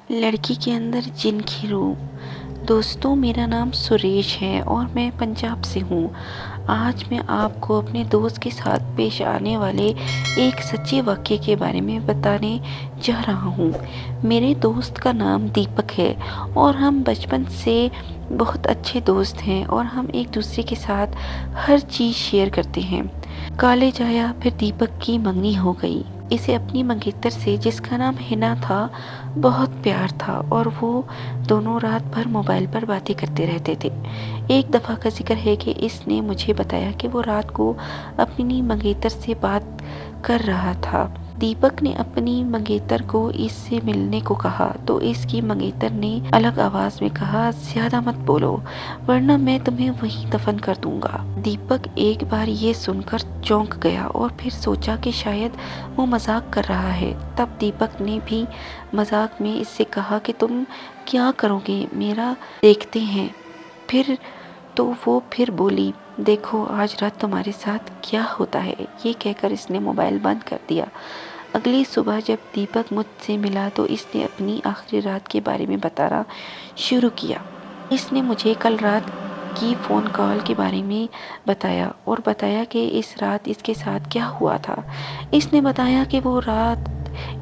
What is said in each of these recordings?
लड़की के अंदर जिन की रूह। दोस्तों, मेरा नाम सुरेश है और मैं पंजाब से हूँ। आज मैं आपको अपने दोस्त के साथ पेश आने वाले एक सच्चे वाक़ये के बारे में बताने जा रहा हूँ। मेरे दोस्त का नाम दीपक है और हम बचपन से बहुत अच्छे दोस्त हैं और हम एक दूसरे के साथ हर चीज़ शेयर करते हैं। कॉलेज आया, फिर दीपक की मंगनी हो गई। इसे अपनी मंगेतर से, जिसका नाम हिना था, बहुत प्यार था और वो दोनों रात भर मोबाइल पर बातें करते रहते थे। एक दफ़ा का जिक्र है कि इसने मुझे बताया कि वो रात को अपनी मंगेतर से बात कर रहा था। दीपक ने अपनी मंगेतर को इससे मिलने को कहा तो इसकी मंगेतर ने अलग आवाज में कहा, ज्यादा मत बोलो वरना मैं तुम्हें वहीं दफन कर दूंगा। दीपक एक बार ये सुनकर चौंक गया और फिर सोचा कि शायद वो मजाक कर रहा है। तब दीपक ने भी मजाक में इससे कहा कि तुम क्या करोगे, मेरा देखते हैं। फिर तो वो फिर बोली, देखो आज रात तुम्हारे साथ क्या होता है। ये कहकर इसने मोबाइल बंद कर दिया। अगली सुबह जब दीपक मुझसे मिला तो इसने अपनी आखिरी रात के बारे में बताना शुरू किया। इसने मुझे कल रात की फ़ोन कॉल के बारे में बताया और बताया कि इस रात इसके साथ क्या हुआ था। इसने बताया कि वो रात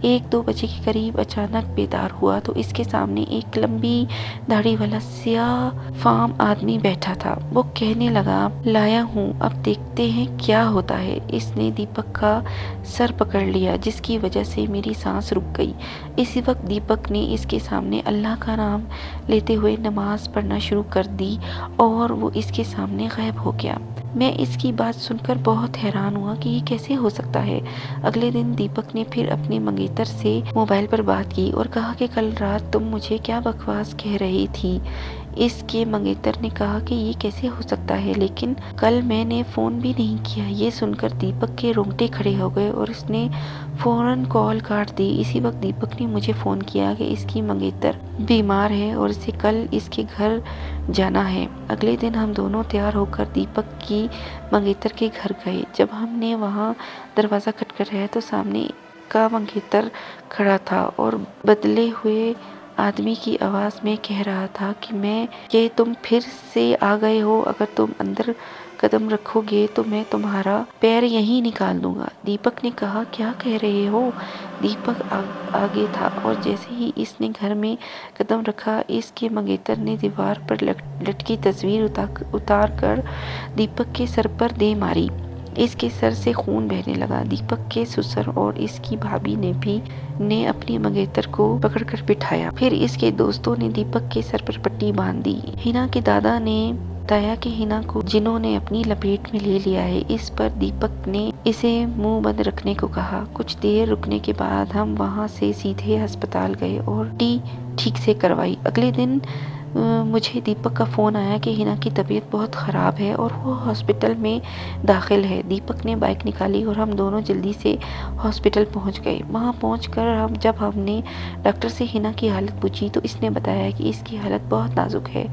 1-2 बजे के करीब अचानक बेदार हुआ तो इसके सामने एक लंबी दाढ़ी वाला सियाह फार्म आदमी बैठा था। वो कहने लगा, लाया हूँ, अब देखते हैं क्या होता है। इसने दीपक का सर पकड़ लिया जिसकी वजह से मेरी सांस रुक गई। इसी वक्त दीपक ने इसके सामने अल्लाह का नाम लेते हुए नमाज पढ़ना शुरू कर दी और वो इसके सामने गायब हो गया। मैं इसकी बात सुनकर बहुत हैरान हुआ कि ये कैसे हो सकता है। अगले दिन दीपक ने फिर अपनी मंगेतर से मोबाइल पर बात की और कहा कि कल रात तुम मुझे क्या बकवास कह रही थी। इसके मंगेतर ने कहा कि ये कैसे हो सकता है, लेकिन कल मैंने फ़ोन भी नहीं किया। ये सुनकर दीपक के रोंगटे खड़े हो गए और इसने फ़ौरन कॉल काट दी। इसी वक्त दीपक ने मुझे फ़ोन किया कि इसकी मंगेतर बीमार है और इसे कल इसके घर जाना है। अगले दिन हम दोनों तैयार होकर दीपक की मंगेतर के घर गए। जब हमने वहाँ दरवाज़ा खटखटाया तो सामने का मंगेतर खड़ा था और बदले हुए आदमी की आवाज़ में कह रहा था कि तुम फिर से आ गए हो, अगर तुम अंदर कदम रखोगे तो मैं तुम्हारा पैर यहीं निकाल दूंगा। दीपक ने कहा, क्या कह रहे हो। दीपक आगे था और जैसे ही इसने घर में कदम रखा इसके मंगेतर ने दीवार पर लटकी तस्वीर उतार कर दीपक के सर पर दे मारी। इसके सर से खून बहने लगा। दीपक के ससुर और इसकी भाभी ने अपनी मंगेतर को पकड़कर बिठाया। फिर इसके दोस्तों ने दीपक के सर पर पट्टी बांध दी। हिना के दादा ने बताया कि हिना को जिन्हों ने अपनी लपेट में ले लिया है। इस पर दीपक ने इसे मुंह बंद रखने को कहा। कुछ देर रुकने के बाद हम वहां से सीधे अस्पताल गए और ठीक से करवाई। अगले दिन मुझे दीपक का फ़ोन आया कि हिना की तबीयत बहुत ख़राब है और वो हॉस्पिटल में दाखिल है। दीपक ने बाइक निकाली और हम दोनों जल्दी से हॉस्पिटल पहुंच गए। वहां पहुंचकर जब हमने डॉक्टर से हिना की हालत पूछी तो इसने बताया कि इसकी हालत बहुत नाजुक है।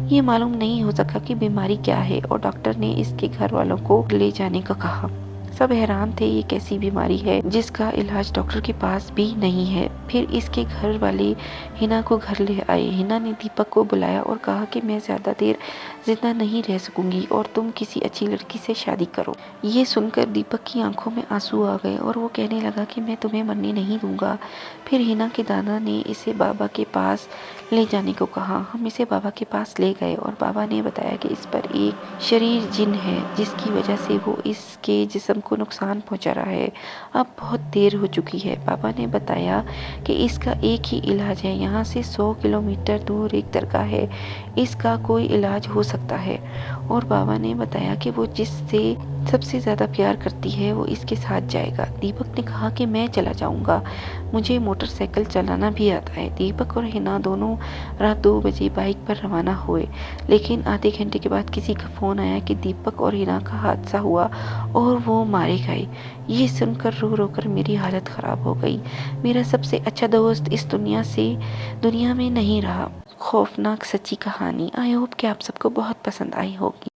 ये मालूम नहीं हो सका कि बीमारी क्या है और डॉक्टर ने इसके घर वालों को ले जाने का कहा। सब हैरान थे, ये कैसी बीमारी है जिसका इलाज डॉक्टर के पास भी नहीं है। फिर इसके घर वाले हिना को घर ले आए। हिना ने दीपक को बुलाया और कहा कि मैं ज़्यादा देर जिंदा नहीं रह सकूंगी और तुम किसी अच्छी लड़की से शादी करो। ये सुनकर दीपक की आंखों में आंसू आ गए और वो कहने लगा कि मैं तुम्हें मरने नहीं दूंगा। फिर हिना के दादा ने इसे बाबा के पास ले जाने को कहा। हम इसे बाबा के पास ले गए और बाबा ने बताया कि इस पर एक शरीर जिन है जिसकी वजह से वो इसके जिस्म को नुकसान पहुंचा रहा है। अब बहुत देर हो चुकी है। बाबा ने बताया कि इसका एक ही इलाज है, यहाँ से 100 किलोमीटर दूर एक दरगाह है, इसका कोई इलाज हो सकता है। और बाबा ने बताया कि वो जिससे सबसे ज़्यादा प्यार करती है वो इसके साथ जाएगा। दीपक ने कहा कि मैं चला जाऊंगा, मुझे मोटरसाइकिल चलाना भी आता है। दीपक और हिना दोनों रात 2 बजे बाइक पर रवाना हुए, लेकिन आधे घंटे के बाद किसी का फ़ोन आया कि दीपक और हिना का हादसा हुआ और वो मारे गए। ये सुनकर रो रो कर मेरी हालत ख़राब हो गई। मेरा सबसे अच्छा दोस्त इस दुनिया में नहीं रहा। खौफनाक सच्ची कहानी। आई होप कि आप सबको बहुत पसंद आई होगी।